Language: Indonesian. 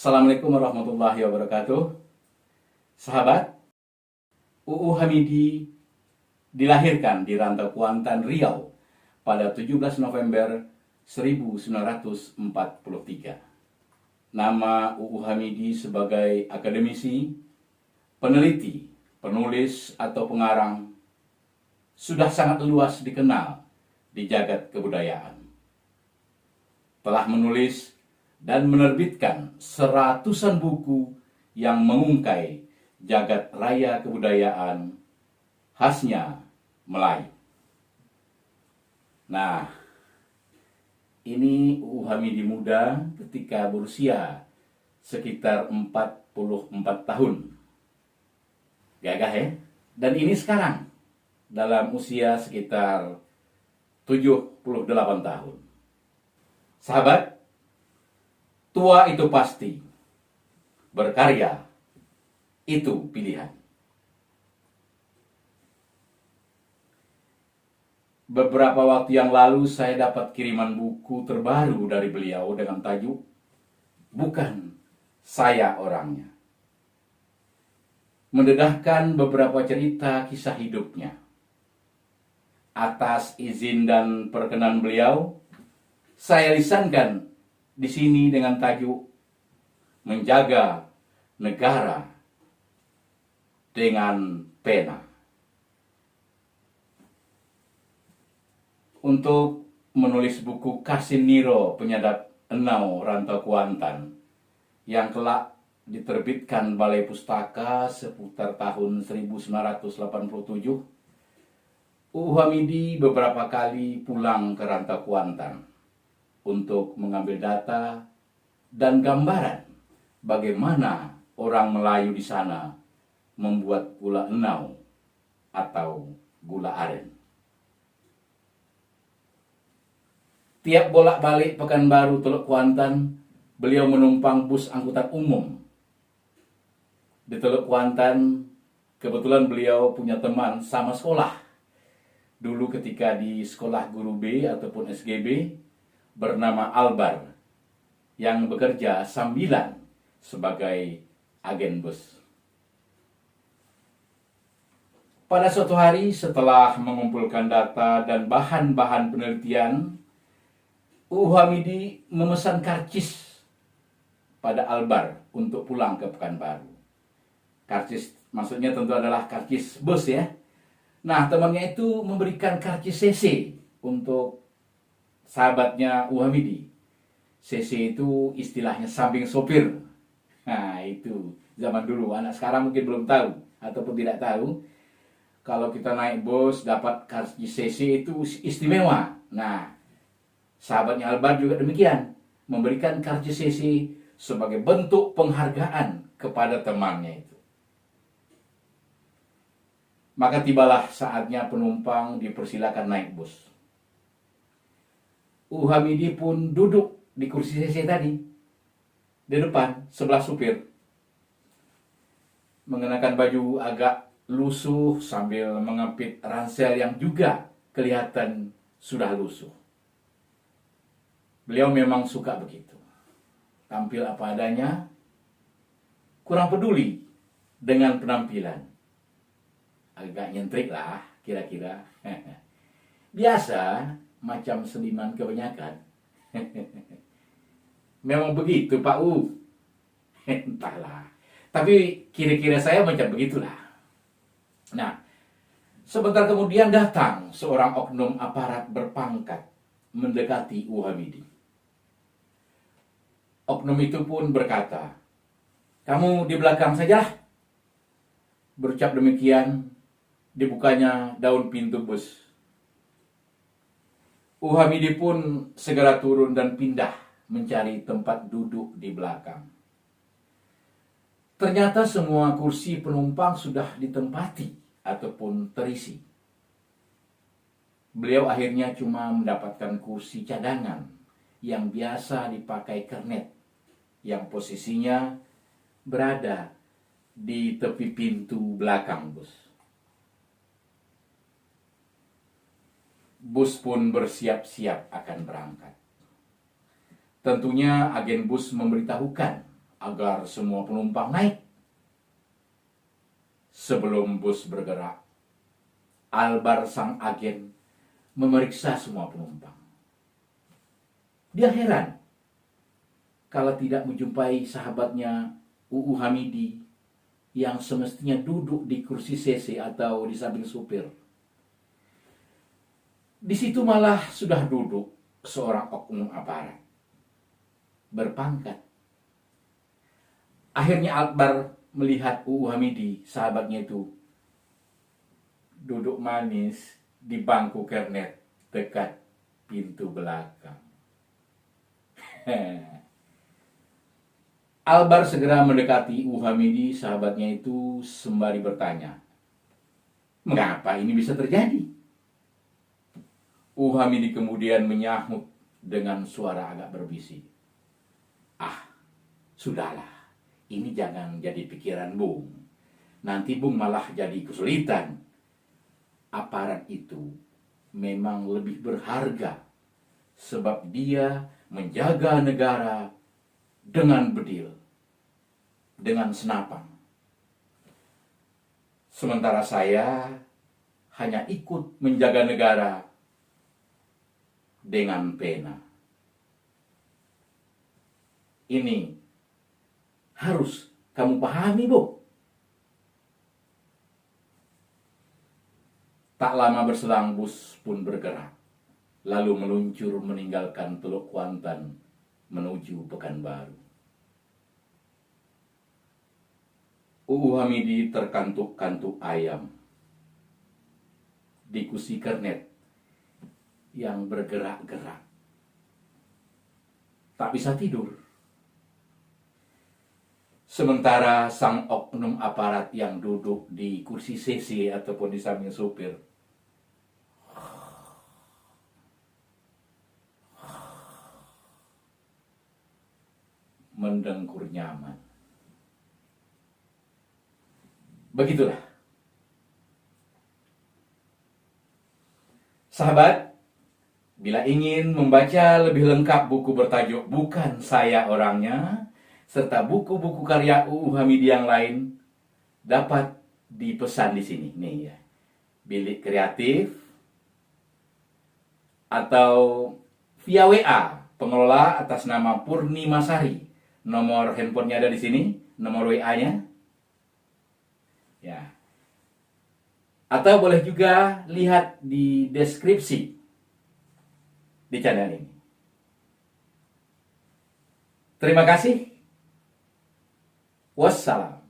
Assalamualaikum warahmatullahi wabarakatuh. Sahabat, UU Hamidi dilahirkan di Rantau Kuantan, Riau pada 17 November 1943. Nama UU Hamidi sebagai akademisi, peneliti, penulis atau pengarang sudah sangat luas dikenal di jagat kebudayaan. Telah menulis dan menerbitkan seratusan buku yang mengungkai jagat raya kebudayaan khasnya Melayu. Nah, ini UU Hamidi muda ketika berusia sekitar 44 tahun. Gagah ya? Dan ini sekarang dalam usia sekitar 78 tahun. Sahabat, tua itu pasti, berkarya itu pilihan. Beberapa waktu yang lalu saya dapat kiriman buku terbaru dari beliau dengan tajuk Bukan Saya Orangnya. Mendedahkan beberapa cerita kisah hidupnya. Atas izin dan perkenan beliau, saya lisankan di sini dengan tajuk Menjaga Negara dengan Pena. Untuk menulis buku Kasiniro Penyadap Enau Rantau Kuantan yang kelak diterbitkan Balai Pustaka seputar tahun 1987, UU Hamidi beberapa kali pulang ke Rantau Kuantan untuk mengambil data dan gambaran bagaimana orang Melayu di sana membuat gula enau atau gula aren. Tiap bolak-balik Pekanbaru Teluk Kuantan, beliau menumpang bus angkutan umum. Di Teluk Kuantan, kebetulan beliau punya teman sama sekolah. Dulu ketika di sekolah guru B ataupun SGB, bernama Albar, yang bekerja sambilan sebagai agen bus. Pada suatu hari setelah mengumpulkan data dan bahan-bahan penelitian, UU Hamidi memesan karcis pada Albar untuk pulang ke Pekanbaru. Karcis maksudnya tentu adalah karcis bus ya. Nah, temannya itu memberikan karcis CC untuk sahabatnya UU Hamidi. CC itu istilahnya samping sopir. Nah, itu zaman dulu. Anak sekarang mungkin belum tahu ataupun tidak tahu. Kalau kita naik bus dapat karcis CC itu istimewa. Nah, sahabatnya Albar juga demikian, memberikan karcis CC sebagai bentuk penghargaan kepada temannya itu. Maka tibalah saatnya penumpang dipersilakan naik bus. UU Hamidi pun duduk di kursi CC tadi, di depan, sebelah supir. Mengenakan baju agak lusuh sambil mengepit ransel yang juga kelihatan sudah lusuh. Beliau memang suka begitu. Tampil apa adanya, kurang peduli dengan penampilan. Agak nyentrik lah, kira-kira. Biasa, macam seniman kebanyakan. Memang begitu Pak U. Entahlah. Tapi kira-kira saya macam begitulah. Nah, sebentar kemudian datang seorang oknum aparat berpangkat mendekati UU Hamidi. Oknum itu pun berkata, "Kamu di belakang sajalah." Berucap demikian, dibukanya daun pintu bus. UU Hamidi pun segera turun dan pindah mencari tempat duduk di belakang. Ternyata semua kursi penumpang sudah ditempati ataupun terisi. Beliau akhirnya cuma mendapatkan kursi cadangan yang biasa dipakai kernet, yang posisinya berada di tepi pintu belakang bus. Bus pun bersiap-siap akan berangkat. Tentunya agen bus memberitahukan agar semua penumpang naik. Sebelum bus bergerak, Albar sang agen memeriksa semua penumpang. Dia heran kalau tidak menjumpai sahabatnya UU Hamidi yang semestinya duduk di kursi CC atau di samping supir. Di situ malah sudah duduk seorang oknum aparat berpangkat. Akhirnya Albar melihat UU Hamidi, sahabatnya itu, duduk manis di bangku kernet dekat pintu belakang. Albar segera mendekati UU Hamidi, sahabatnya itu, sembari bertanya, mengapa ini bisa terjadi? UU Hamidi kemudian menyahut dengan suara agak berbisik. Ah, sudahlah, ini jangan jadi pikiran Bung. Nanti Bung malah jadi kesulitan. Aparat itu memang lebih berharga sebab dia menjaga negara dengan bedil, dengan senapang. Sementara saya hanya ikut menjaga negara dengan pena. Ini harus kamu pahami, Bu. Tak lama berselang bus pun bergerak, lalu meluncur meninggalkan Teluk Kuantan menuju Pekanbaru. UU Hamidi terkantuk-kantuk ayam di kursi kernet yang bergerak-gerak. Tak bisa tidur. Sementara sang oknum aparat yang duduk di kursi CC ataupun di samping supir mendengkur nyaman. Begitulah. Sahabat, bila ingin membaca lebih lengkap buku bertajuk Bukan Saya Orangnya, serta buku-buku karya UU Hamidi yang lain, dapat dipesan di sini. Nih ya, Bilik Kreatif, atau via WA, pengelola atas nama Purnimasari. Nomor handphonenya ada di sini, nomor WA-nya. Ya. Atau boleh juga lihat di deskripsi di channel ini. Terima kasih. Wassalam.